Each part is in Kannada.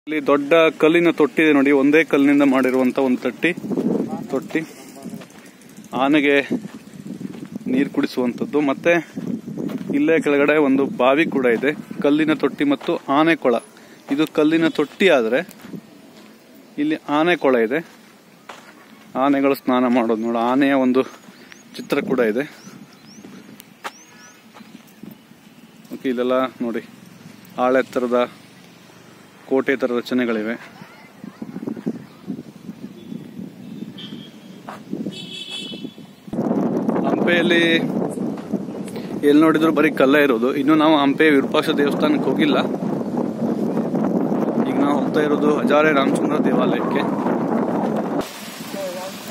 ಇಲ್ಲಿ ದೊಡ್ಡ ಕಲ್ಲಿನ ತೊಟ್ಟಿ ಇದೆ ನೋಡಿ. ಒಂದೇ ಕಲ್ಲಿನಿಂದ ಮಾಡಿರುವಂತ ಒಂದು ತೊಟ್ಟಿ ಆನೆಗೆ ನೀರು ಕುಡಿಸುವಂತದ್ದು. ಮತ್ತೆ ಇಲ್ಲೇ ಕೆಳಗಡೆ ಒಂದು ಬಾವಿ ಕೂಡ ಇದೆ. ಕಲ್ಲಿನ ತೊಟ್ಟಿ ಮತ್ತು ಆನೆ ಕೊಳ. ಇದು ಕಲ್ಲಿನ ತೊಟ್ಟಿ ಆದ್ರೆ ಇಲ್ಲಿ ಆನೆ ಕೊಳ ಇದೆ. ಆನೆಗಳು ಸ್ನಾನ ಮಾಡೋದು ನೋಡಿ. ಆನೆಯ ಒಂದು ಚಿತ್ರ ಕೂಡ ಇದೆ. ಓಕೆ, ಇಲ್ಲೆಲ್ಲ ನೋಡಿ ಆಳೆ ತರದ ಕೋಟೆ ತರ ರಚನೆಗಳಿವೆ. ಹಂಪೆಯಲ್ಲಿ ಎಲ್ಲಿ ನೋಡಿದ್ರು ಬರೀ ಕಲ್ಲೇ ಇರೋದು. ಇನ್ನು ನಾವು ಹಂಪೆ ವಿರೂಪಾಕ್ಷ ದೇವಸ್ಥಾನಕ್ಕೆ ಹೋಗಿಲ್ಲ. ಈಗ ನಾವು ಹೋಗ್ತಾ ಇರೋದು ಹಜಾರೆ ರಾಮಚಂದ್ರ ದೇವಾಲಯಕ್ಕೆ.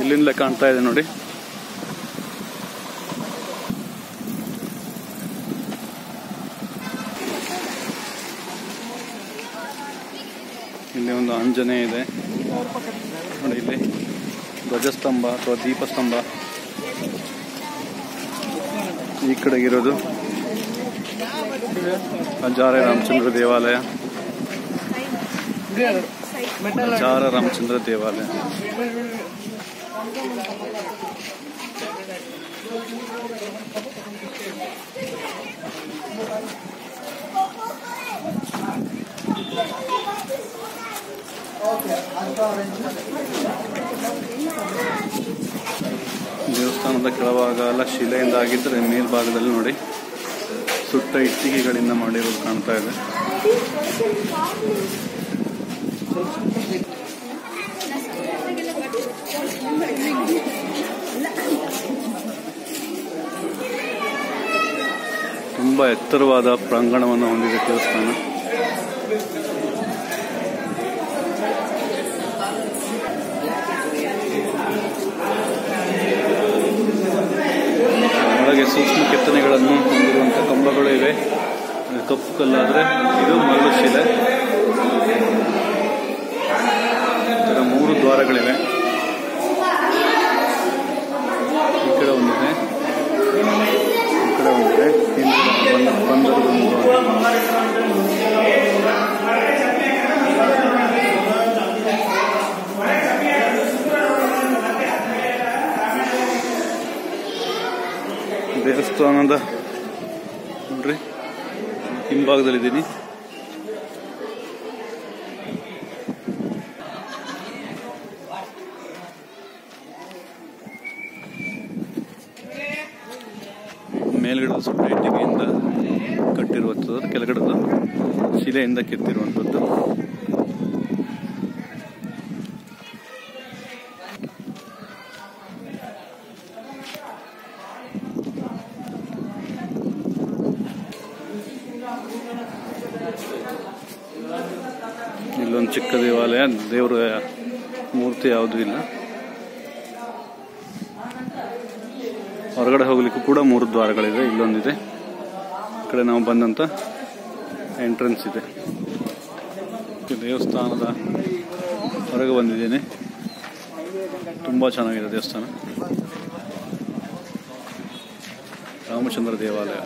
ಇಲ್ಲಿಂದಲೇ ಕಾಣ್ತಾ ಇದೆ ನೋಡಿ. ಇಲ್ಲಿ ಒಂದು ಆಂಜನೇಯ ಇದೆ ನೋಡಿ. ಇಲ್ಲಿ ಧ್ವಜಸ್ತಂಭ ಅಥವಾ ದೀಪಸ್ತಂಭ ಈ ಕಡೆಗಿರೋದು ಹಜಾರೆ ರಾಮಚಂದ್ರ ದೇವಾಲಯ. ಹಜಾರ ರಾಮಚಂದ್ರ ದೇವಾಲಯ. ದೇವಸ್ಥಾನದ ಕೆಳಭಾಗ ಎಲ್ಲ ಶಿಲೆಯಿಂದ ಆಗಿದ್ರೆ ಮೇಲ್ಭಾಗದಲ್ಲಿ ನೋಡಿ ಸುಟ್ಟ ಇಟ್ಟಿಗೆಗಳಿಂದ ಮಾಡಿರೋದು ಕಾಣ್ತಾ ಇದೆ. ತುಂಬಾ ಎತ್ತರವಾದ ಪ್ರಾಂಗಣವನ್ನು ಹೊಂದಿದೆ ದೇವಸ್ಥಾನ. ಒಳಗೆ ಸೂಕ್ಷ್ಮ ಕೆತ್ತನೆಗಳನ್ನು ಹೊಂದಿರುವಂತಹ ಕಂಬಗಳು ಇವೆ. ಕಪ್ಪು ಕಲ್ಲಾದ್ರೆ ಇದು ಮರಳು ಶಿಲೆ. ಇದರ 3 ದ್ವಾರಗಳಿವೆ. ಈ ಕಡೆ ಒಂದಿದೆ, ಈ ಕಡೆ ಒಂದಿದೆ, ಬಂದರದ ದೇವಸ್ಥಾನದ ನೋಡ್ರಿ ಹಿಂಭಾಗದಲ್ಲಿದ್ದೀನಿ. ಮೇಲ್ಗಡೆ ಸುಟ್ಟ ಇಟ್ಟಿಗೆಯಿಂದ ಕಟ್ಟಿರುವಂಥದ್ದು, ಕೆಳಗಡೆ ಶಿಲೆಯಿಂದ ಕೆತ್ತಿರುವಂಥದ್ದು. ಇಲ್ಲೊಂದು ಚಿಕ್ಕ ದೇವಾಲಯ, ದೇವರ ಮೂರ್ತಿ ಯಾವುದೂ ಇಲ್ಲ. ಹೊರಗಡೆ ಹೋಗ್ಲಿಕ್ಕೂ ಕೂಡ 3 ದ್ವಾರಗಳಿದೆ. ಇಲ್ಲೊಂದಿದೆ, ಈ ಕಡೆ ನಾವು ಬಂದಂತ ಎಂಟ್ರೆನ್ಸ್ ಇದೆ. ದೇವಸ್ಥಾನದ ಹೊರಗೆ ಬಂದಿದ್ದೀನಿ. ತುಂಬಾ ಚೆನ್ನಾಗಿದೆ ದೇವಸ್ಥಾನ. ರಾಮಚಂದ್ರ ದೇವಾಲಯ.